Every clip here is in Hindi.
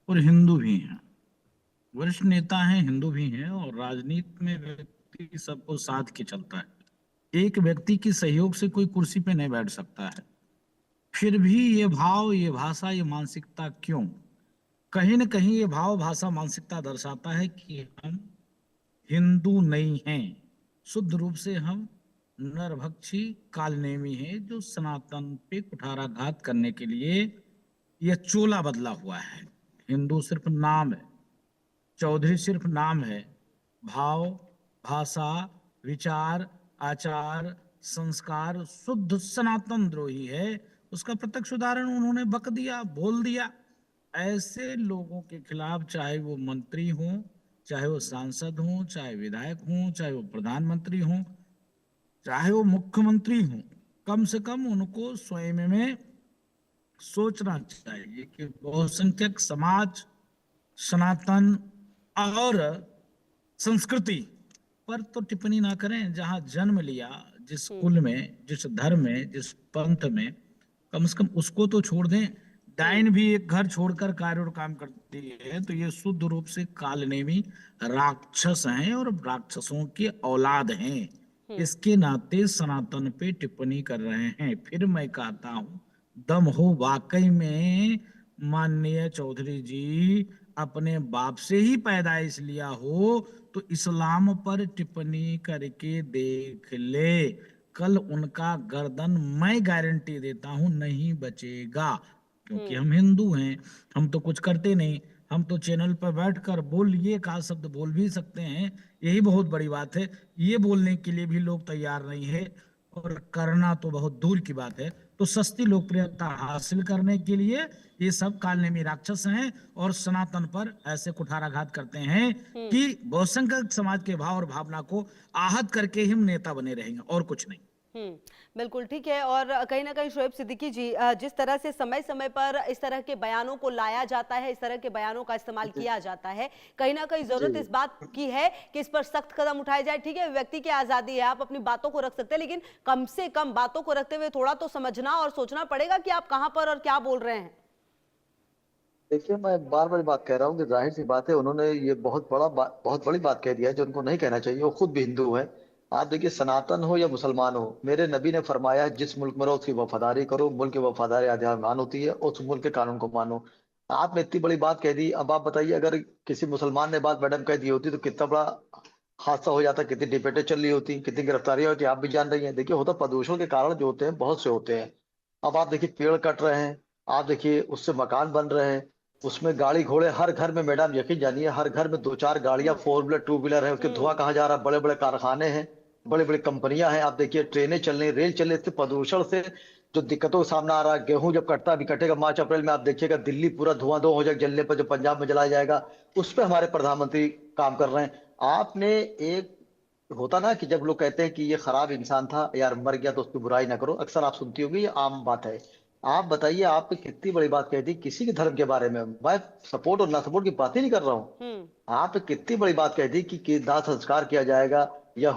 और हिंदू भी हैं। वरिष्ठ नेता हैं, हिंदू भी हैं, और राजनीति में व्यक्ति सबको साथ के चलता है। एक व्यक्ति की सहयोग से कोई कुर्सी पे नहीं बैठ सकता है। फिर भी ये भाव, ये भाषा, ये मानसिकता क्यों? कहीं न कहीं ये भाव, भाषा, मानसिकता दर्शाता है कि हम हिंदू नहीं हैं। शुद्ध रूप से हम नरभक्षी कालनेमी हैं, जो सनातन पे कुठाराघात करने के लिए यह चोला बदला हुआ है। हिंदू सिर्फ नाम है, चौधरी सिर्फ नाम है। भाव, भाषा, विचार, आचार, संस्कार शुद्ध सनातन द्रोही है। उसका प्रत्यक्ष उदाहरण उन्होंने बक दिया, बोल दिया। ऐसे लोगों के खिलाफ, चाहे वो मंत्री हों, चाहे वो सांसद हों, चाहे विधायक हों, चाहे वो प्रधानमंत्री हों, चाहे वो मुख्यमंत्री हों, कम से कम उनको स्वयं में सोचना चाहिए कि बहुसंख्यक समाज, सनातन और संस्कृति पर तो टिप्पणी ना करें। जहां जन्म लिया, जिस हम्म। कुल में, जिस धर्म में, जिस पंथ में, कम से कम उसको तो छोड़ दें। हम्म। डायन भी एक घर छोड़कर कार्य और काम करती है। तो ये शुद्ध रूप से कालनेमी राक्षस हैं और राक्षसों की औलाद हैं। हम्म। इसके नाते सनातन पे टिप्पणी कर रहे हैं। फिर मैं कहता हूं, दम हो वाकई में, माननीय चौधरी जी, अपने बाप से ही पैदाइश लिया हो तो इस्लाम पर टिप्पणी करके देख ले। कल उनका गर्दन, मैं गारंटी देता हूं, नहीं बचेगा। क्योंकि हम्म। हम हिंदू हैं, हम तो कुछ करते नहीं। हम तो चैनल पर बैठकर बोलिए का शब्द बोल भी सकते हैं, यही बहुत बड़ी बात है। ये बोलने के लिए भी लोग तैयार नहीं है, और करना तो बहुत दूर की बात है। तो सस्ती लोकप्रियता हासिल करने के लिए ये सब कालनेमी राक्षस हैं, और सनातन पर ऐसे कुठाराघात करते हैं हम्म। कि बहुसंख्यक समाज के भाव और भावना को आहत करके ही हम नेता बने रहेंगे, और कुछ नहीं। हम्म। बिल्कुल ठीक है। और कहीं ना कहीं शोएब सिद्दीकी जी, जिस तरह से समय समय पर इस तरह के बयानों को लाया जाता है, इस तरह के बयानों का इस्तेमाल जी किया जाता है, कहीं ना कहीं जी जरूरत इस बात की है कि इस पर सख्त कदम उठाए जाए। ठीक है, व्यक्ति की आजादी है, आप अपनी बातों को रख सकते हैं, लेकिन कम से कम बातों को रखते हुए थोड़ा तो समझना और सोचना पड़ेगा कि आप कहां पर और क्या बोल रहे हैं। देखिए, मैं बार बार बात कह रहा हूँ कि जाहिर सी बात है, उन्होंने ये बहुत बड़ी बात कह दिया है जो उनको नहीं कहना चाहिए। वो खुद भी हिंदू है। आप देखिए, सनातन हो या मुसलमान हो, मेरे नबी ने फरमाया जिस मुल्क में रहो उसकी वफादारी करो। मुल्क की वफादारी आध्यात्मान होती है, उस मुल्क के कानून को मानो। आपने इतनी बड़ी बात कह दी, अब आप बताइए, अगर किसी मुसलमान ने बात मैडम कह दी होती तो कितना बड़ा हादसा हो जाता, कितनी डिबेटें चल रही होती, कितनी गिरफ्तारियां होती, आप भी जान रही हैं। देखिए, होता प्रदूषण के कारण जो होते हैं बहुत से होते हैं। अब आप देखिए, पेड़ कट रहे हैं, आप देखिए उससे मकान बन रहे हैं, उसमें गाड़ी घोड़े हर घर में, मैडम यकीन जानिए, हर घर में दो चार गाड़ियां, हम्म। फोर व्हीलर टू व्हीलर है, उसके हम्म। धुआं कहाँ जा रहा है? बड़े बड़े कारखाने हैं, बड़ी बड़ी कंपनियां हैं। आप देखिए, ट्रेनें चल रही, रेल चल रही, इससे प्रदूषण से जो दिक्कतों का सामना आ रहा है। गेहूं जब कटता, अभी कटेगा मार्च अप्रैल में, आप देखिएगा दिल्ली पूरा धुआं धुआं हो जाएगा जलने पर, जो पंजाब में जलाया जाएगा। उस पर हमारे प्रधानमंत्री काम कर रहे हैं। आपने एक, होता ना कि जब लोग कहते हैं कि ये खराब इंसान था यार, मर गया तो उसकी बुराई ना करो, अक्सर आप सुनती होगी, ये आम बात है। आप बताइए, आपने कितनी बड़ी बात कह दी किसी के धर्म के बारे में। मैं सपोर्ट और ना सपोर्ट की बात ही नहीं कर रहा हूँ। हम्म। आपने कितनी बड़ी बात कह दी कि दाह संस्कार किया जाएगा, या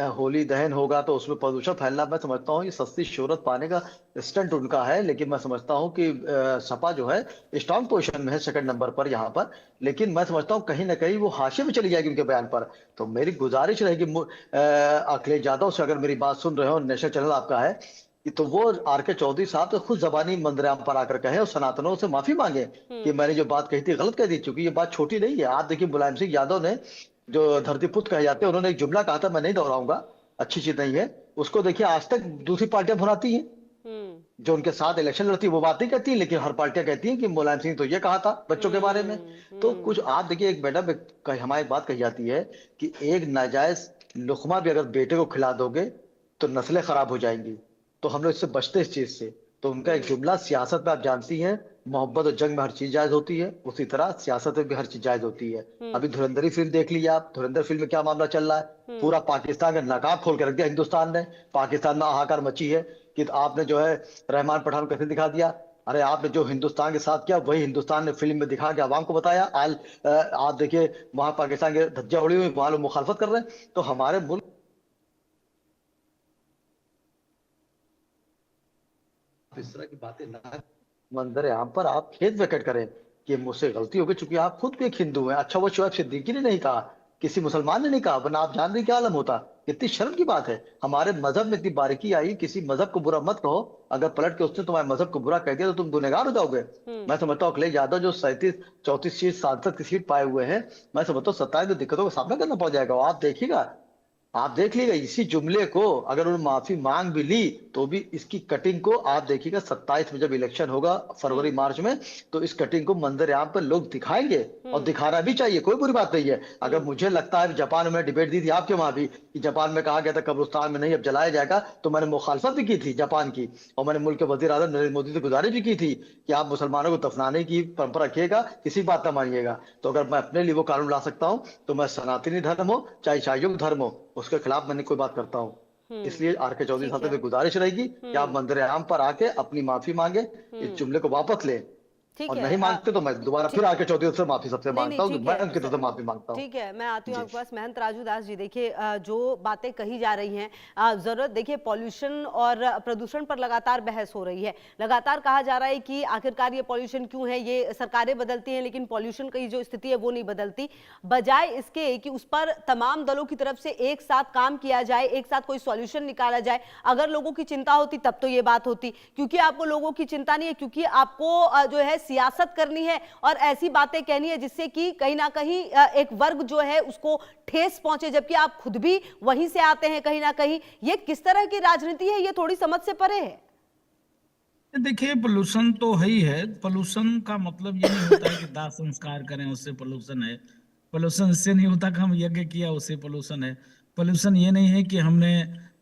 होली दहन होगा तो उसमें प्रदूषण फैलना। मैं समझता हूँ ये सस्ती शोहरत पाने का स्टंट उनका है। लेकिन मैं समझता हूँ कि सपा जो है स्ट्रांग पोजीशन में है, सेकंड नंबर पर यहाँ पर। लेकिन मैं समझता हूँ कहीं ना कहीं वो हाशिए में चली जाएगी उनके बयान पर। तो मेरी गुजारिश रहेगी अखिलेश यादव से, अगर मेरी बात सुन रहे हो, नेशनल चैनल आपका है, कि तो वो आर के चौधरी साहब तो खुद जबानी मंदिराम पर आकर कहे और सनातनों से माफी मांगे कि हम्म। मैंने जो बात कही थी गलत कह दी। चूंकि ये बात छोटी नहीं है। आप देखिए, मुलायम सिंह यादव ने, जो धरतीपुत्र कहे जाते हैं, उन्होंने एक जुमला कहा था, मैं नहीं दोहराऊंगा, अच्छी चीज नहीं है। उसको देखिए, आज तक दूसरी पार्टियां भुनाती हैं, हम्म। जो उनके साथ इलेक्शन लड़ती है वो बात नहीं कहती, लेकिन हर पार्टियां कहती हैं कि मुलायम सिंह तो ये कहा था बच्चों के बारे में। हम्म। तो हम्म। कुछ आप देखिए, एक मैडम हमारी बात कही जाती है कि एक नाजायज लुकमा भी अगर बेटे को खिला दोगे तो नस्लें खराब हो जाएंगी। तो हम लोग इससे बचते हैं, इस चीज से। तो उनका एक हम्म। जुमला, सियासत में आप जानती हैं, मोहब्बत और जंग में हर चीज जायज होती है, उसी तरह सियासत में भी हर चीज जायज होती है। हम्म। अभी धुरंधरी फिल्म देख लीजिए आप, धुरंधर फिल्म में क्या मामला चल रहा है। हम्म। पूरा पाकिस्तान का नकाब खोल के रख दिया हिंदुस्तान ने। पाकिस्तान में हाहाकार मची है कि आपने जो है रहमान पठान को कैसे दिखा दिया। अरे आपने जो हिंदुस्तान के साथ किया वही हिंदुस्तान ने फिल्म में दिखा के आवाम को बताया। आज आप देखिए, वहां पाकिस्तान के धज्जियां उड़ी हुई, वहां लोग मुखालफत कर रहे हैं। तो हमारे मुल्क इस तरह की बातें ना, मंजर आम पर आप खेद प्रकट करें ये मुझसे गलती हो गई, चूंकि आप खुद भी एक हिंदू हैं। अच्छा, वो शोएब सिद्दीकी ने नहीं कहा, किसी मुसलमान ने नहीं कहा, वरना आप जान रहे क्या आलम होता। कितनी शर्म की बात है। हमारे मजहब में इतनी बारीकी आई, किसी मजहब को बुरा मत कहो, अगर पलट के उसने तुम्हारे मजहब को बुरा कह दिया तो तुम गुनहगार हो जाओगे। मैं समझता हूँ अखिलेश यादव जो 34 सीट सांसद की सीट पाए हुए हैं, मैं समझता हूँ 27 में दिक्कतों का सामना करना पड़ जाएगा। और आप देखिएगा, आप देख लीजिएगा, इसी जुमले को अगर उन्होंने माफी मांग भी ली तो भी इसकी कटिंग को आप देखिएगा 27 में जब इलेक्शन होगा फरवरी मार्च में, तो इस कटिंग को मंजर-ए-आम पर लोग दिखाएंगे। और दिखाना भी चाहिए, कोई बुरी बात नहीं है। अगर मुझे लगता है, जापान में डिबेट दी थी आपके वहां भी, कि जापान में कहा गया था कब्रिस्तान में नहीं अब जलाया जाएगा, तो मैंने मुखालफत भी की थी जापान की, और मैंने मुल्क के वजीर आजम नरेंद्र मोदी से गुजारिश भी की थी कि आप मुसलमानों को दफनाने की परंपरा रखिएगा, किसी बात ना मानिएगा। तो अगर मैं अपने लिए वो कानून ला सकता हूँ, तो मैं सनातनी धर्म हो चाहे ईसाई धर्म हो, उसके खिलाफ मैंने कोई बात करता हूँ। इसलिए आर.के. चौधरी ठीक साहब से है। गुजारिश रहेगी कि आप मंदिर-ए-आम पर आके अपनी माफी मांगे, इस जुमले को वापस लें। ठीक और है। नहीं मांगते तो मैं दोबारा फिर आर.के. चौधरी से माफी सबसे नहीं मांगता नहीं, हूँ, ठीक मैं है उनकी तरफ से माफी मांगता हूँ। ठीक है, मैं आती हूँ जी। आपके पास। महंत राजू दास जी, देखिए जो बातें कही जा रही हैं, जरूरत देखिए पॉल्यूशन और प्रदूषण पर लगातार बहस हो रही है। लगातार कहा जा रहा है कि आखिरकार ये पॉल्यूशन क्यों है, ये सरकारें बदलती हैं लेकिन पॉल्यूशन की जो स्थिति है वो नहीं बदलती। बजाय इसके कि उस पर तमाम दलों की तरफ से एक साथ काम किया जाए, एक साथ कोई सॉल्यूशन निकाला जाए। अगर लोगों की चिंता होती तब तो ये बात होती, क्योंकि आपको लोगों की चिंता नहीं है, क्योंकि आपको जो है सियासत करनी है और ऐसी बातें कहनी है जिससे कि कहीं ना कहीं एक वर्ग जो है उसको ठेस पहुंचे, जबकि आप खुद भी वहीं से आते हैं कहीं ना कहीं। ये किस तरह की राजनीति है, ये थोड़ी समझ से परे है। देखिए, पोल्यूशन तो है ही है। पोल्यूशन का मतलब ये नहीं होता है कि दाह संस्कार करें उससे पोल्यूशन है। पोल्यूशन इससे नहीं होता कि हम यज्ञ किया उससे पोल्यूशन है। पोल्यूशन ये नहीं है कि हमने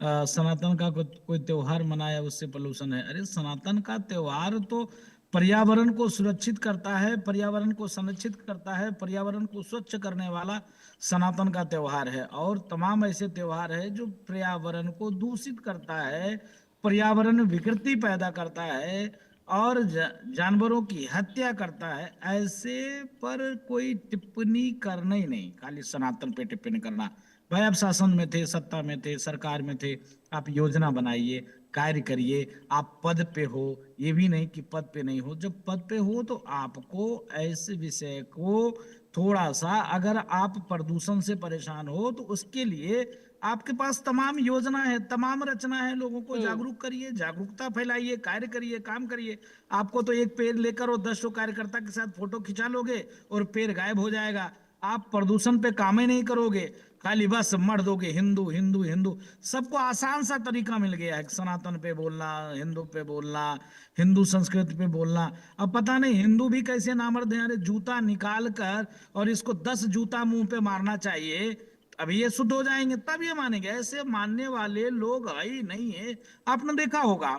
सनातन का कोई त्योहार मनाया उससे पोल्यूशन है। अरे, सनातन का त्योहार तो पर्यावरण को सुरक्षित करता है, पर्यावरण को संरक्षित करता है, पर्यावरण को स्वच्छ करने वाला सनातन का त्योहार है। और तमाम ऐसे त्योहार है जो पर्यावरण को दूषित करता है, पर्यावरण विकृति पैदा करता है और जानवरों की हत्या करता है। ऐसे पर कोई टिप्पणी करना ही नहीं, खाली सनातन पे टिप्पणी करना। भाई, आप शासन में थे, सत्ता में थे, सरकार में थे, आप योजना बनाइए, कार्य करिए। आप पद पे हो, ये भी नहीं कि पद पे नहीं हो। जब पद पे हो तो आपको ऐसे विषय को थोड़ा सा, अगर आप प्रदूषण से परेशान हो तो उसके लिए आपके पास तमाम योजना है, तमाम रचना है। लोगों को जागरूक करिए, जागरूकता फैलाइए, कार्य करिए, काम करिए। आपको तो एक पेड़ लेकर और 10 कार्यकर्ता के साथ फोटो खिंचा लोगे और पेड़ गायब हो जाएगा। आप प्रदूषण पे काम ही नहीं करोगे, खाली बस मर दोगे हिंदू हिंदू हिंदू। सबको आसान सा तरीका मिल गया है, सनातन पे बोलना, हिंदू पे बोलना, हिंदू संस्कृति पे बोलना। अब पता नहीं हिंदू भी कैसे नामर्द हैं। अरे, जूता निकाल कर और इसको 10 जूता मुंह पे मारना चाहिए, अभी ये शुद्ध हो जाएंगे, तब ये मानेंगे। ऐसे मानने वाले लोग ही नहीं है। आपने देखा होगा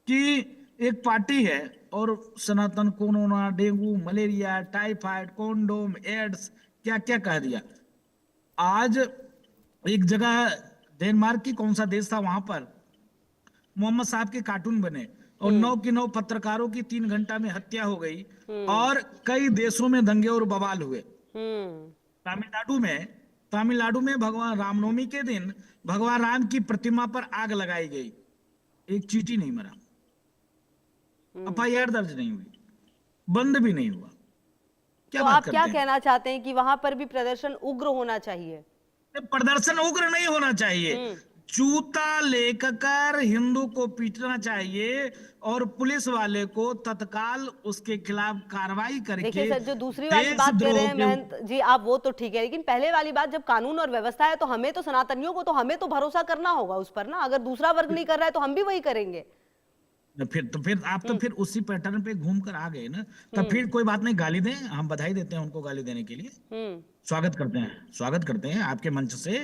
कि एक पार्टी है और सनातन corona, dengue, malaria, typhoid, condom, AIDS, क्या क्या कह दिया। आज एक जगह डेनमार्क की कौन सा देश था, वहां पर मोहम्मद साहब के कार्टून बने और 9 की 9 पत्रकारों की 3 घंटा में हत्या हो गई और कई देशों में दंगे और बवाल हुए। तमिलनाडु में भगवान रामनवमी के दिन भगवान राम की प्रतिमा पर आग लगाई गई, एक चींटी नहीं मरा, एफआईआर दर्ज नहीं हुई, बंद भी नहीं हुआ। क्या तो बात आप करते क्या हैं? कहना चाहते हैं कि वहां पर भी प्रदर्शन उग्र होना चाहिए? प्रदर्शन उग्र नहीं होना चाहिए, जूता लेकर हिंदू को पीटना चाहिए और पुलिस वाले को तत्काल उसके खिलाफ कार्रवाई करके देखिए सर, जो दूसरी वाली बात कह रहे हैं महंत जी आप, वो तो ठीक है, लेकिन पहले वाली बात, जब कानून और व्यवस्था है तो हमें तो सनातनियों को तो हमें तो भरोसा करना होगा उस पर ना। अगर दूसरा वर्ग नहीं कर रहा है तो हम भी वही करेंगे। फिर आप तो फिर उसी पैटर्न पे घूम कर आ गए ना। तब फिर कोई बात नहीं, गाली दें, हम बधाई देते हैं उनको गाली देने के लिए, स्वागत करते हैं आपके मंच से,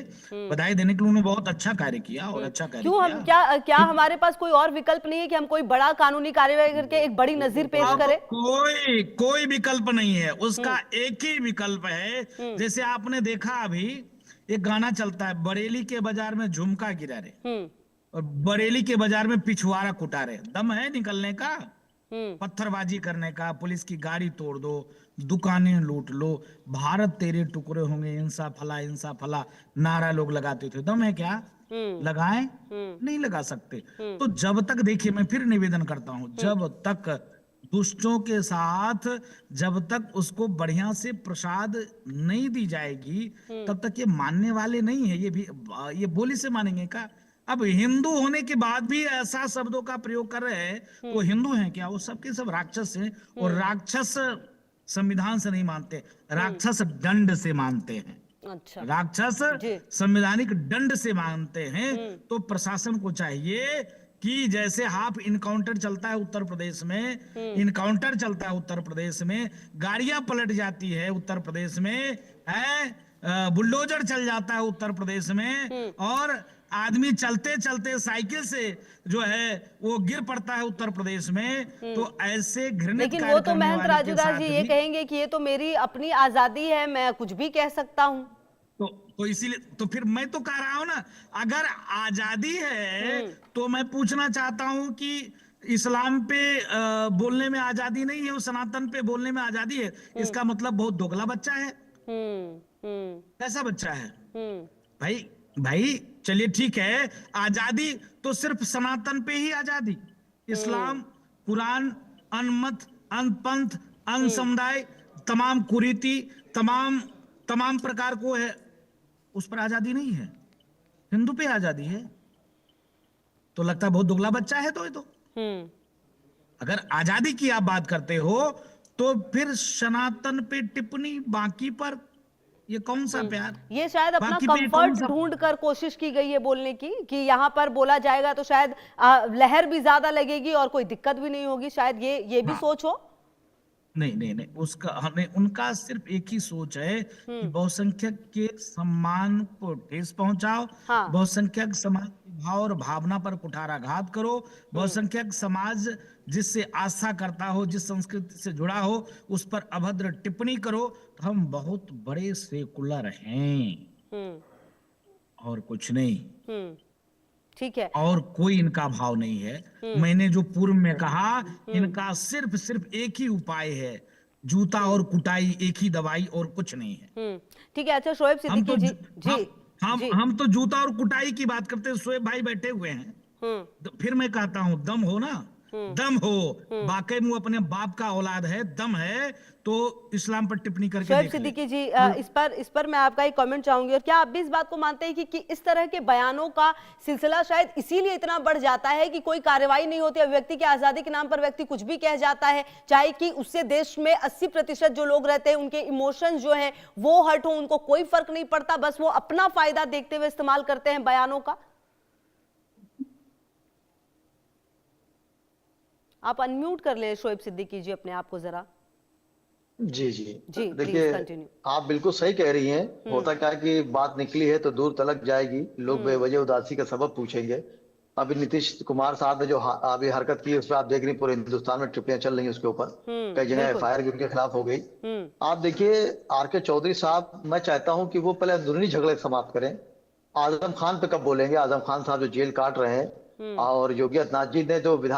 बधाई देने के लिए। उन्होंने बहुत अच्छा कार्य किया और अच्छा कार्य क्यों हम क्या हमारे पास कोई और विकल्प नहीं है कि हम कोई बड़ा कानूनी कार्यवाही करके एक बड़ी नजीर पेश करें? कोई विकल्प नहीं है, उसका एक ही विकल्प है। जैसे आपने देखा अभी एक गाना चलता है, बरेली के बाजार में झुमका गिरा रे और बरेली के बाजार में पिछवाड़ा कुटा रहे। दम है निकलने का, पत्थरबाजी करने का, पुलिस की गाड़ी तोड़ दो, दुकानें लूट लो, भारत तेरे टुकड़े होंगे, इंसाफ फला नारा लोग लगाते थे। दम है क्या? लगाएं? नहीं लगा सकते। तो जब तक, देखिए मैं फिर निवेदन करता हूं, जब तक दुष्टों के साथ जब तक उसको बढ़िया से प्रसाद नहीं दी जाएगी तब तक ये मानने वाले नहीं है। ये भी ये बोली से मानेंगे का। अब हिंदू होने के बाद भी ऐसा शब्दों का प्रयोग कर रहे हैं तो हिंदू हैं क्या? वो सबके सब राक्षस हैं। और राक्षस संविधान से नहीं मानते, राक्षस दंड से मानते हैं। अच्छा राक्षस जी। संवैधानिक दंड से मानते हैं। तो प्रशासन को चाहिए कि जैसे हाफ इनकाउंटर चलता है उत्तर प्रदेश में, इनकाउंटर चलता है उत्तर प्रदेश में, गाड़ियां पलट जाती है उत्तर प्रदेश में, है बुलडोजर चल जाता है उत्तर प्रदेश में, और आदमी चलते चलते साइकिल से जो है वो गिर पड़ता है उत्तर प्रदेश में। तो ऐसे घृणित लेकिन कार्य वो तो करने महंत वाले के राजूदास साथ जी ये भी कहेंगे कि ये तो मेरी अपनी आजादी है, मैं कुछ भी कह सकता हूं। तो इसीलिए तो फिर मैं तो कह रहा हूं ना, अगर आजादी है तो मैं पूछना चाहता हूं कि इस्लाम पे बोलने में आजादी नहीं है और सनातन पे बोलने में आजादी है, इसका मतलब बहुत दोगला बच्चा है। कैसा बच्चा है भाई? भाई चलिए ठीक है, आजादी तो सिर्फ सनातन पे ही आजादी, इस्लाम, कुरान, अनमत, अनपंथ, अन समुदाय, तमाम कुरीति, तमाम प्रकार को है, उस पर आजादी नहीं है। हिंदू पे आजादी है। तो लगता है बहुत दुगला बच्चा है। तो ये तो अगर आजादी की आप बात करते हो तो फिर सनातन पे टिप्पणी, बाकी पर ये कौन सा प्यार? ये शायद अपना बाकी पे कौन कंफर्ट सा? ढूंढ कर कोशिश की गई है बोलने की कि यहाँ पर बोला जाएगा तो शायद लहर भी ज्यादा लगेगी और कोई दिक्कत भी नहीं होगी, शायद ये भी सोच हो। नहीं, उसका हमें उनका सिर्फ एक ही सोच है कि बहुसंख्यक के सम्मान को ठेस पहुंचाओ, हाँ। बहुसंख्यक समाज के भाव और भावना पर कुठाराघात करो, बहुसंख्यक समाज जिससे आस्था करता हो, जिस संस्कृति से जुड़ा हो, उस पर अभद्र टिप्पणी करो। तो हम बहुत बड़े सेकुलर हैं और कुछ नहीं। ठीक है। और कोई इनका भाव नहीं है। मैंने जो पूर्व में कहा, इनका सिर्फ एक ही उपाय है, जूता और कुटाई, एक ही दवाई और कुछ नहीं है। ठीक है। अच्छा शोएब हम सिद्दीकी तो जी जी जी। हम तो जूता और कुटाई की बात करते हैं। शोएब भाई बैठे हुए हैं। तो फिर मैं कहता हूं, दम हो ना, दम हो, वाकई में वो अपने बाप का औलाद है, दम है तो इस्लाम पर टिप्पणी करके शोएब देख ले। सिद्दीकी जी इस पर मैं आपका एक कमेंट चाहूंगी। और क्या आप भी इस बात को मानते हैं कि इस तरह के बयानों का सिलसिला शायद इसीलिए इतना बढ़ जाता है कि कोई कार्रवाई नहीं होती, अभिव्यक्ति की आजादी के नाम पर व्यक्ति कुछ भी कह जाता है, चाहे कि उससे देश में 80% जो लोग रहते हैं उनके इमोशंस जो हैं वो हर्ट हो, उनको कोई फर्क नहीं पड़ता, बस वो अपना फायदा देखते हुए इस्तेमाल करते हैं बयानों का? आप अनम्यूट कर ले शोएब सिद्दीकी जी अपने आप को जरा। जी जी जी देखिए, कंटिन्यू। आप बिल्कुल सही कह रही हैं। होता क्या है कि बात निकली है तो दूर तलक जाएगी, लोग बेवजह उदासी का सबब पूछेंगे। अभी नीतीश कुमार साहब ने जो अभी हरकत की, उस पर आप देख रही हैं पूरे हिंदुस्तान में टिप्पणियां चल रही हैं उसके ऊपर। कई जगह एफआईआर भी उनके खिलाफ हो गई। आप देखिए, आर.के. चौधरी साहब, मैं चाहता हूं कि वो पहले अंदरूनी झगड़े समाप्त करें। आजम खान पे कब बोलेंगे? आजम खान साहब जो जेल काट रहे हैं, और योगी आदित्यनाथ जी ने जो विधान